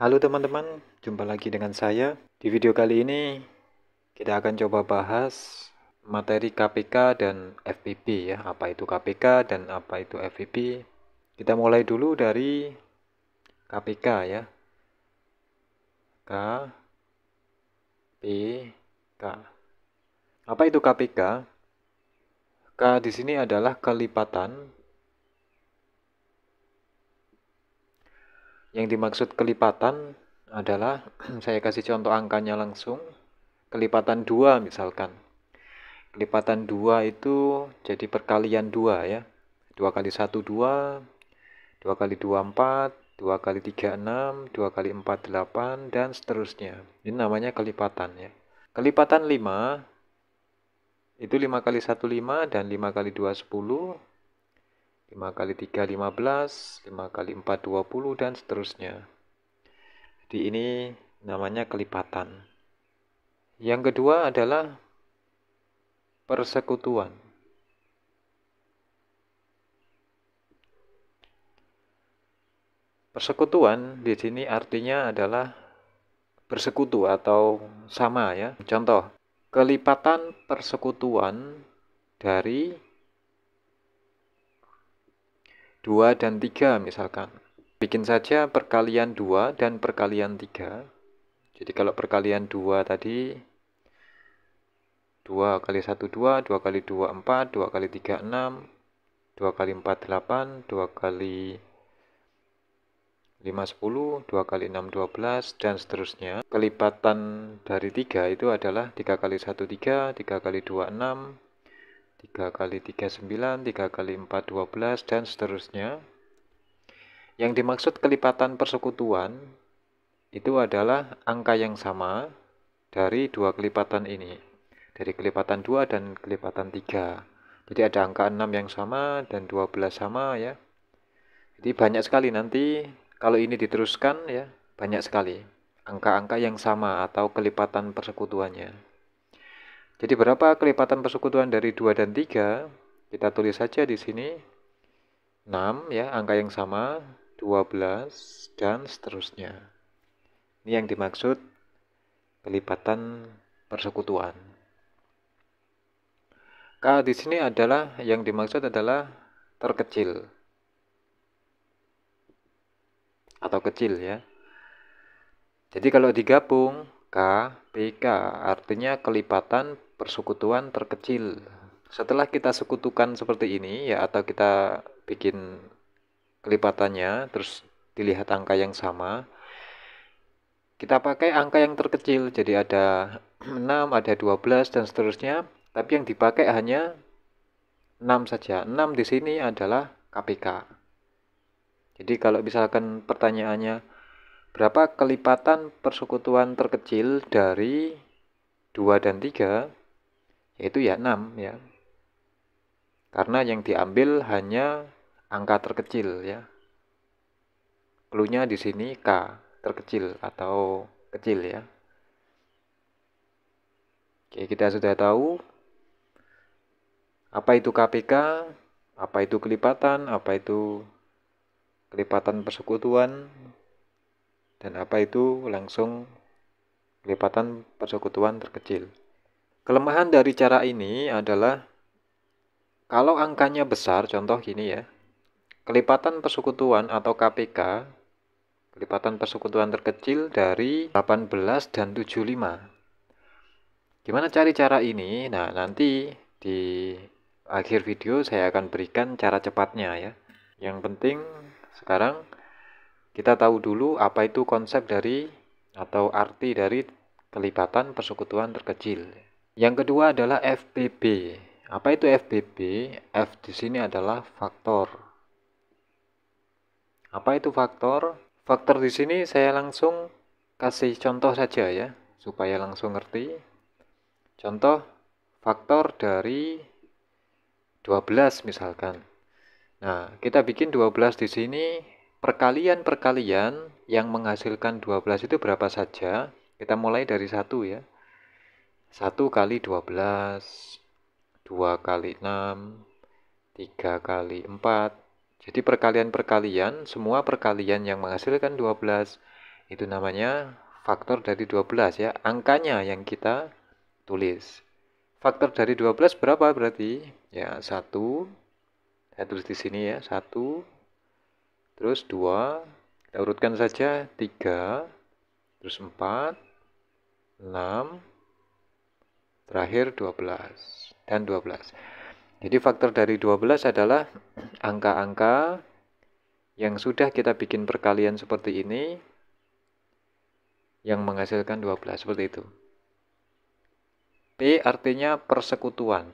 Halo teman-teman, jumpa lagi dengan saya. Di video kali ini kita akan coba bahas materi KPK dan FPP ya. Apa itu KPK dan apa itu FPP? Kita mulai dulu dari KPK ya. KPK. Apa itu KPK? K di sini adalah kelipatan. Yang dimaksud kelipatan adalah saya kasih contoh angkanya langsung. Kelipatan 2 misalkan. Kelipatan 2 itu jadi perkalian 2 ya. 2 kali 1 2, 2 kali 2 4, 2 kali 3 6, 2 kali 4 8, dan seterusnya. Ini namanya kelipatan ya. Kelipatan 5 itu 5 kali 1 5 dan 5 kali 2 10, 5 kali 3 15, 5 kali 4 20, dan seterusnya. Jadi ini namanya kelipatan. Yang kedua adalah persekutuan. Persekutuan di sini artinya adalah bersekutu atau sama ya. Contoh, kelipatan persekutuan dari 2 dan 3 misalkan. Bikin saja perkalian 2 dan perkalian 3. Jadi kalau perkalian 2 tadi 2 kali 1 2, 2 kali 2 4, 2 kali 3 6, 2 kali 4 8, 2 kali 5 10, 2 kali 6 12, dan seterusnya. Kelipatan dari 3 itu adalah 3 kali 1 3, 3 kali 2 6, 3 kali 3 9, 3 kali 4 12, dan seterusnya. Yang dimaksud kelipatan persekutuan itu adalah angka yang sama dari dua kelipatan ini. Dari kelipatan 2 dan kelipatan 3. Jadi ada angka 6 yang sama dan 12 sama ya. Jadi banyak sekali nanti kalau ini diteruskan ya, banyak sekali angka-angka yang sama atau kelipatan persekutuannya. Jadi berapa kelipatan persekutuan dari 2 dan 3? Kita tulis saja di sini. 6 ya, angka yang sama, 12, dan seterusnya. Ini yang dimaksud kelipatan persekutuan. K di sini adalah yang dimaksud adalah terkecil atau kecil ya. Jadi kalau digabung KPK artinya kelipatan persekutuan terkecil. Setelah kita sekutukan seperti ini ya, atau kita bikin kelipatannya terus dilihat angka yang sama, kita pakai angka yang terkecil. Jadi ada 6, ada 12 dan seterusnya, tapi yang dipakai hanya 6 saja. 6 di sini adalah KPK. Jadi kalau misalkan pertanyaannya berapa kelipatan persekutuan terkecil dari 2 dan 3, yaitu ya 6 ya. Karena yang diambil hanya angka terkecil ya. Cluenya di sini K, terkecil atau kecil ya. Oke, kita sudah tahu apa itu KPK, apa itu kelipatan, apa itu kelipatan persekutuan, dan apa itu langsung kelipatan persekutuan terkecil. Kelemahan dari cara ini adalah kalau angkanya besar, contoh gini ya, kelipatan persekutuan atau KPK, kelipatan persekutuan terkecil dari 18 dan 75. Gimana cari cara ini? Nah, nanti di akhir video saya akan berikan cara cepatnya ya. Yang penting sekarang kita tahu dulu apa itu konsep dari atau arti dari kelipatan persekutuan terkecil. Yang kedua adalah FPP. Apa itu FPP? F di sini adalah faktor. Apa itu faktor? Faktor di sini saya langsung kasih contoh saja ya, supaya langsung ngerti. Contoh faktor dari 12 misalkan. Nah, kita bikin 12 di sini, perkalian-perkalian yang menghasilkan 12 itu berapa saja? Kita mulai dari 1 ya. 1 kali 12, 2 kali 6, 3 kali 4. Jadi perkalian-perkalian, semua perkalian yang menghasilkan 12 Itu namanya faktor dari 12 ya. Angkanya yang kita tulis. Faktor dari 12 berapa berarti? Ya, 1. Saya tulis di sini ya, 1. Terus 2. Kita urutkan saja, 3. Terus 4. 6. Terakhir 12. Dan 12. Jadi faktor dari 12 adalah angka-angka yang sudah kita bikin perkalian seperti ini yang menghasilkan 12, seperti itu. P artinya persekutuan.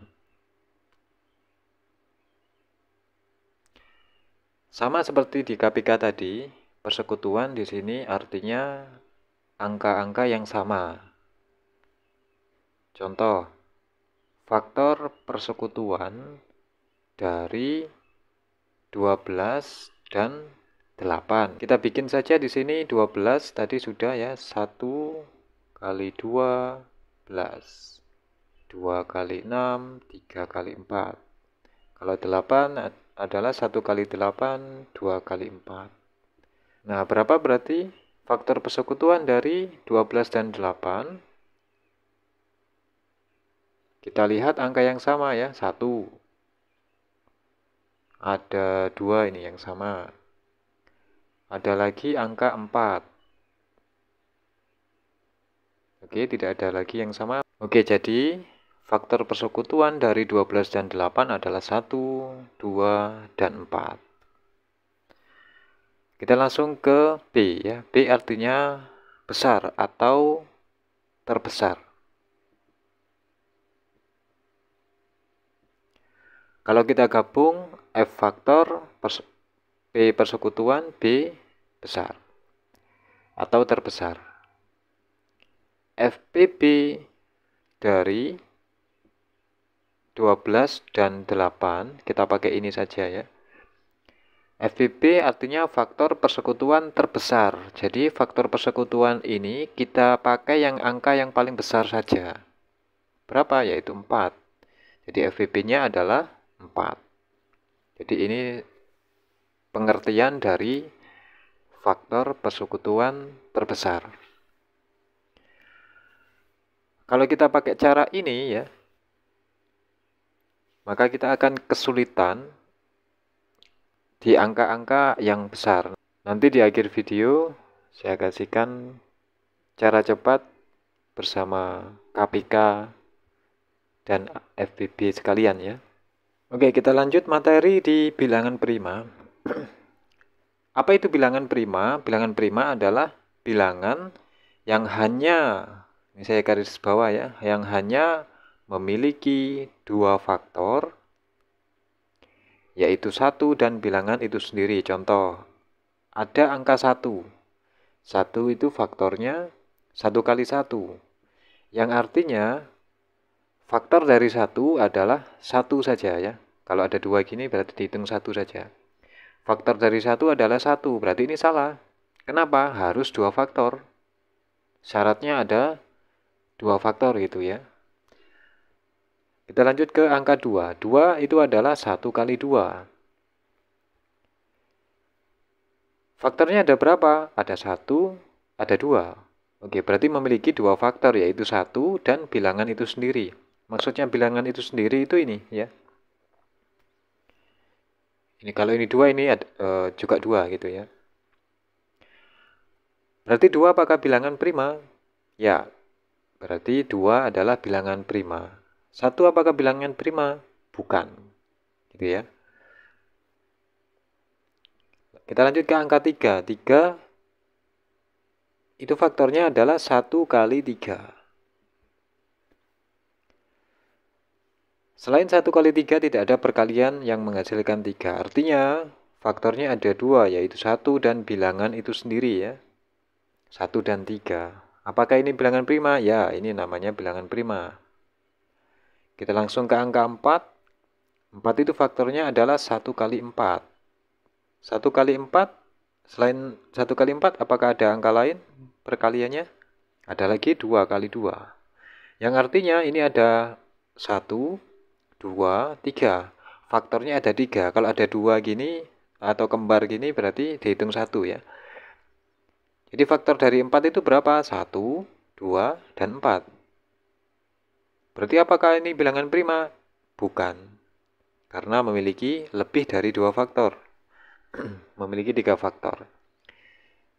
Sama seperti di KPK tadi, persekutuan di sini artinya angka-angka yang sama. Contoh, faktor persekutuan dari 12 dan 8. Kita bikin saja di sini 12 tadi sudah ya, 1 kali 12. 2 kali 6, 3 kali 4. Kalau 8 adalah 1 kali 8, 2 kali 4. Nah, berapa berarti faktor persekutuan dari 12 dan 8? Kita lihat angka yang sama ya, 1. Ada 2 ini yang sama. Ada lagi angka 4. Oke, tidak ada lagi yang sama. Oke, jadi faktor persekutuan dari 12 dan 8 adalah 1, 2, dan 4. Kita langsung ke B ya. B artinya besar atau terbesar. Kalau kita gabung F faktor P persekutuan B besar atau terbesar. FPB dari 12 dan 8, kita pakai ini saja ya. FPB artinya faktor persekutuan terbesar. Jadi faktor persekutuan ini kita pakai yang angka yang paling besar saja. Berapa? Yaitu 4. Jadi FPB-nya adalah 4. Jadi ini pengertian dari faktor persekutuan terbesar. Kalau kita pakai cara ini ya, maka kita akan kesulitan di angka-angka yang besar. Nanti di akhir video saya kasihkan cara cepat bersama KPK dan FPB sekalian ya. Oke, kita lanjut materi di bilangan prima. Apa itu bilangan prima? Bilangan prima adalah bilangan yang hanya, ini saya garis bawah ya, yang hanya memiliki 2 faktor, yaitu 1 dan bilangan itu sendiri. Contoh, ada angka 1. 1 itu faktornya 1 kali 1. Yang artinya faktor dari 1 adalah 1 saja ya. Kalau ada 2 gini berarti dihitung 1 saja. Faktor dari 1 adalah 1, berarti ini salah. Kenapa? Harus 2 faktor. Syaratnya ada 2 faktor gitu ya. Kita lanjut ke angka 2. 2 itu adalah 1 kali 2. Faktornya ada berapa? Ada 1, ada 2. Oke, berarti memiliki 2 faktor, yaitu 1 dan bilangan itu sendiri. Maksudnya bilangan itu sendiri itu ini ya. Ini kalau ini 2, ini juga 2 gitu ya. Berarti 2 apakah bilangan prima? Ya, berarti 2 adalah bilangan prima. 1 apakah bilangan prima? Bukan. Gitu ya. Kita lanjut ke angka 3. 3 itu faktornya adalah 1 kali 3. Selain 1 kali 3 tidak ada perkalian yang menghasilkan 3. Artinya faktornya ada 2, yaitu 1 dan bilangan itu sendiri ya. 1 dan 3. Apakah ini bilangan prima? Ya, ini namanya bilangan prima. Kita langsung ke angka 4. 4 itu faktornya adalah 1 kali 4. 1 kali 4, selain 1 kali 4, apakah ada angka lain perkaliannya? Ada lagi 2 kali 2. Yang artinya ini ada 1, 2, 3. Faktornya ada 3. Kalau ada 2 gini atau kembar gini berarti dihitung 1 ya. Jadi faktor dari 4 itu berapa? 1, 2, dan 4. Berarti apakah ini bilangan prima? Bukan. Karena memiliki lebih dari 2 faktor. Memiliki 3 faktor.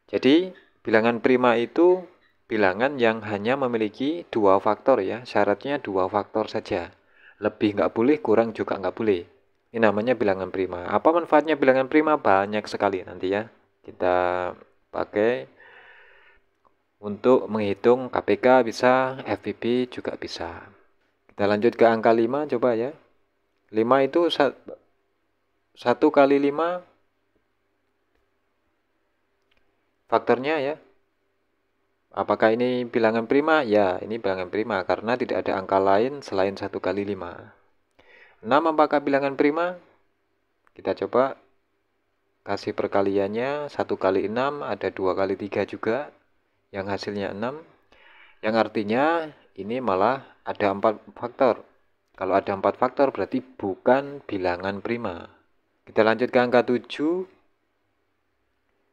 Jadi bilangan prima itu bilangan yang hanya memiliki 2 faktor ya. Syaratnya 2 faktor saja. Lebih nggak boleh, kurang juga nggak boleh. Ini namanya bilangan prima. Apa manfaatnya bilangan prima? Banyak sekali nanti ya. Kita pakai untuk menghitung KPK bisa, FVP juga bisa. Kita lanjut ke angka 5 coba ya. 5 itu 1 kali 5 faktornya ya. Apakah ini bilangan prima? Ya, ini bilangan prima karena tidak ada angka lain selain 1 kali 5. 6 apakah bilangan prima? Kita coba kasih perkaliannya. 1 kali 6 ada 2 kali 3 juga. Yang hasilnya 6. Yang artinya ini malah ada 4 faktor. Kalau ada 4 faktor berarti bukan bilangan prima. Kita lanjut ke angka 7.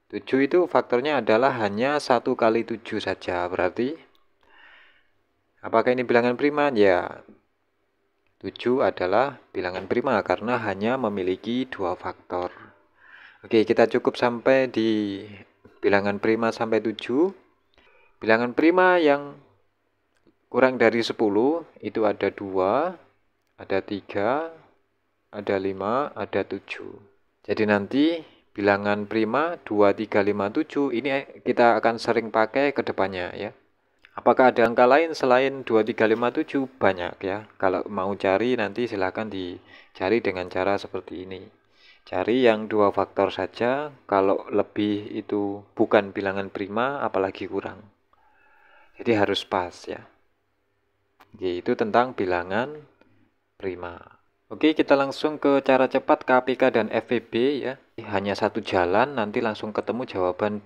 7 itu faktornya adalah hanya 1 kali 7 saja. Berarti apakah ini bilangan prima? Ya, 7 adalah bilangan prima karena hanya memiliki 2 faktor. Oke, kita cukup sampai di bilangan prima sampai 7. Bilangan prima yang kurang dari 10 itu ada 2, ada 3, ada 5, ada 7. Jadi nanti bilangan prima 2, 3, 5, 7 ini kita akan sering pakai ke depannya ya. Apakah ada angka lain selain 2, 3, 5, 7? Banyak ya. Kalau mau cari nanti silahkan dicari dengan cara seperti ini. Cari yang 2 faktor saja. Kalau lebih itu bukan bilangan prima, apalagi kurang. Jadi harus pas ya. Yaitu tentang bilangan prima. Oke, kita langsung ke cara cepat KPK dan FVB ya. Hanya satu jalan, nanti langsung ketemu jawaban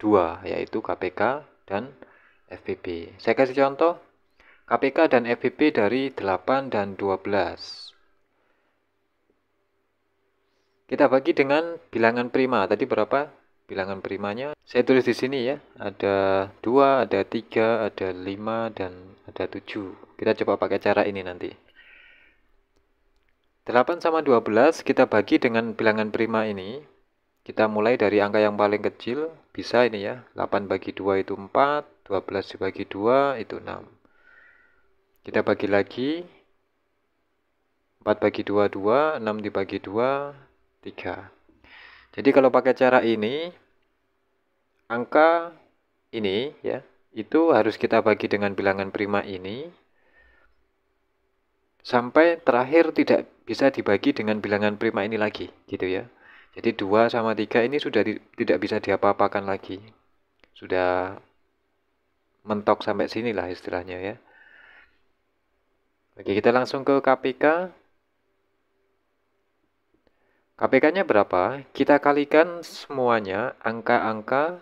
2, yaitu KPK dan FVB. Saya kasih contoh, KPK dan FVB dari 8 dan 12. Kita bagi dengan bilangan prima. Tadi berapa bilangan primanya? Saya tulis di sini ya. Ada 2, ada 3, ada 5, dan ada 7. Kita coba pakai cara ini nanti. 8 sama 12 kita bagi dengan bilangan prima ini. Kita mulai dari angka yang paling kecil, bisa ini ya, 8 bagi 2 itu 4, 12 dibagi 2 itu 6. Kita bagi lagi, 4 bagi 2, 2, 6 dibagi 2, 3. Jadi kalau pakai cara ini, angka ini ya, itu harus kita bagi dengan bilangan prima ini, sampai terakhir tidak bisa dibagi dengan bilangan prima ini lagi, gitu ya. Jadi 2 sama 3 ini sudah tidak bisa diapa-apakan lagi. Sudah mentok sampai sini lah istilahnya ya. Oke, kita langsung ke KPK. KPK-nya berapa? Kita kalikan semuanya angka-angka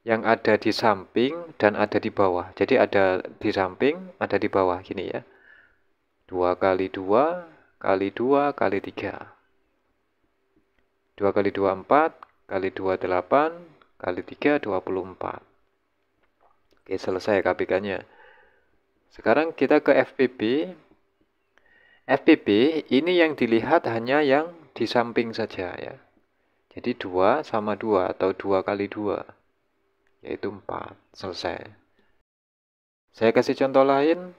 yang ada di samping dan ada di bawah. Jadi ada di samping, ada di bawah gini ya. 2 kali 2 kali 2 kali 3. 2 kali 2, 4, kali 2, 8, kali 3, 24. Oke, selesai KPK-nya. Sekarang kita ke FPB. FPB ini yang dilihat hanya yang di samping saja ya. Jadi 2 sama 2 atau 2 kali 2, yaitu 4. Selesai. Saya kasih contoh lain.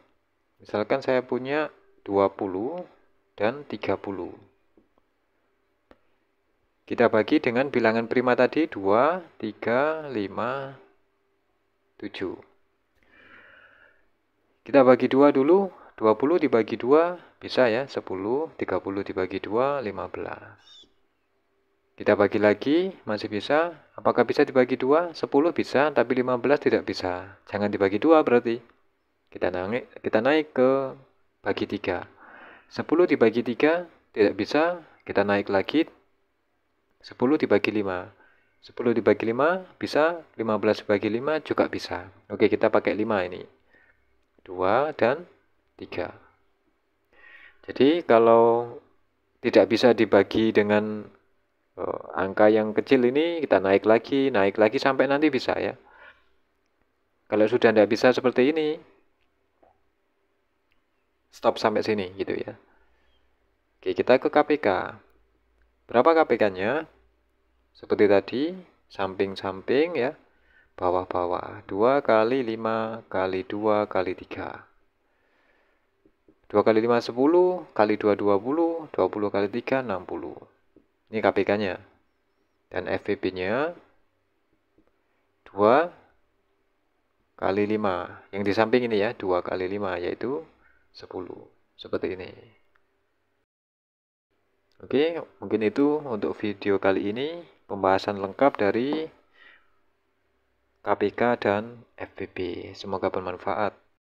Misalkan saya punya 20 dan 30. Kita bagi dengan bilangan prima tadi 2, 3, 5, 7. Kita bagi 2 dulu. 20 dibagi 2 bisa ya, 10. 30 dibagi 2, 15. Kita bagi lagi, masih bisa. Apakah bisa dibagi 2? 10 bisa, tapi 15 tidak bisa. Jangan dibagi 2 berarti. Kita naik ke bagi 3. 10 dibagi 3 tidak bisa. Kita naik lagi. 10 dibagi 5. 10 dibagi 5 bisa, 15 dibagi 5 juga bisa. Oke, kita pakai 5 ini. 2 dan 3. Jadi kalau tidak bisa dibagi dengan Angka yang kecil ini kita naik lagi sampai nanti bisa ya. Kalau sudah tidak bisa seperti ini, stop sampai sini gitu ya. Oke, kita ke KPK. Berapa KPK-nya? Seperti tadi, samping-samping ya, bawah-bawah. 2 kali 5 kali 2 kali 3. 2 kali 5 10, kali 2 20, 20 kali 3 60. Ini KPK-nya. Dan FVP-nya 2 kali 5. Yang di samping ini ya, 2 kali 5 yaitu 10. Seperti ini. Oke, mungkin itu untuk video kali ini. Pembahasan lengkap dari KPK dan FVP. Semoga bermanfaat.